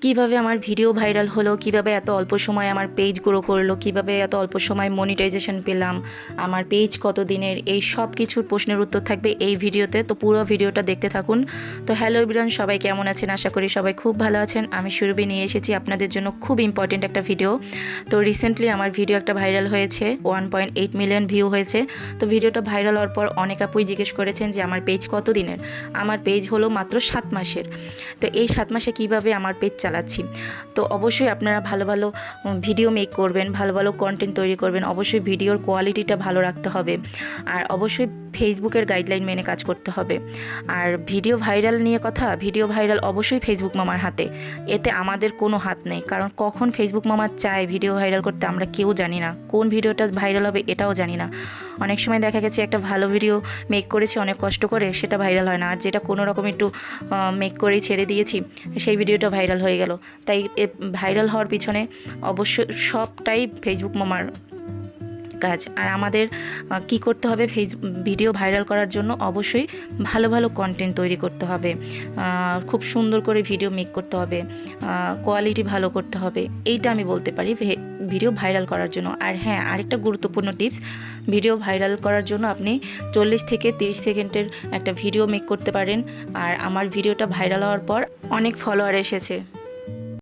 কিভাবে আমার video viral হলো, কিভাবে এত অল্প সময়ে আমার পেজ গ্রো করলো, কিভাবে এত অল্প সময় মনিটাইজেশন পেলাম, আমার পেজ কত দিনের, এই সব কিছুর প্রশ্নের উত্তর থাকবে এই ভিডিওতে। তো পুরো ভিডিওটা দেখতে থাকুন। তো হ্যালো এভরিওয়ান, সবাই কেমন আছেন? আশা করি সবাই খুব ভালো আছেন। আমি সুরভি নিয়ে এসেছি আপনাদের জন্য খুব ইম্পর্টেন্ট একটা ভিডিও। তো রিসেন্টলি আমার ভিডিও একটা ভাইরাল হয়েছে, 1.8 মিলিয়ন ভিউ হয়েছে। তো ভিডিওটা ভাইরাল হওয়ার পর অনেক আপুই জিজ্ঞেস করেছেন যে আমার পেজ কত দিনের। আমার পেজ হলো মাত্র 7 মাসের। তো এই 7 মাসে কিভাবে আমার পেজ চালাচ্ছি। তো অবশ্যই আপনারা ভালো ভালো ভিডিও মেক করবেন, ভালো ভালো কন্টেন্ট তৈরি করবেন। অবশ্যই ভিডিওর কোয়ালিটিটা ভালো রাখতে হবে, আর অবশ্যই ফেসবুকের গাইডলাইন মেনে কাজ করতে হবে। আর ভিডিও ভাইরাল নিয়ে কথা, ভিডিও ভাইরাল অবশ্যই ফেসবুক মামার হাতে, এতে আমাদের কোনো হাত নেই। কারণ কখন ফেসবুক মামা চায় ভিডিও ভাইরাল করতে আমরা কেউ জানি না, কোন ভিডিওটা ভাইরাল হবে এটাও জানি না। অনেক সময় দেখা গেছে একটা ভালো ভিডিও মেক করেছি অনেক কষ্ট করে, সেটা ভাইরাল হয় না। আর যেটা কোনো রকম একটু মেক করেই ছেড়ে দিয়েছি, সেই ভিডিওটা ভাইরাল হয়ে গেল। তাই ভাইরাল হওয়ার পিছনে অবশ্যই সবটাই ফেসবুক মামার কাজ। আর আমাদের কি করতে হবে, ভিডিও ভাইরাল করার জন্য অবশ্যই ভালো ভালো কন্টেন্ট তৈরি করতে হবে, খুব সুন্দর করে ভিডিও মেক করতে হবে, কোয়ালিটি ভালো করতে হবে। এইটা আমি বলতে পারি ভিডিও ভাইরাল করার জন্য। আর হ্যাঁ, আরেকটা গুরুত্বপূর্ণ টিপস, ভিডিও ভাইরাল করার জন্য আপনি 40 থেকে 30 সেকেন্ডের একটা ভিডিও মেক করতে পারেন। আর আমার ভিডিওটা ভাইরাল হওয়ার পর অনেক ফলোয়ার এসেছে।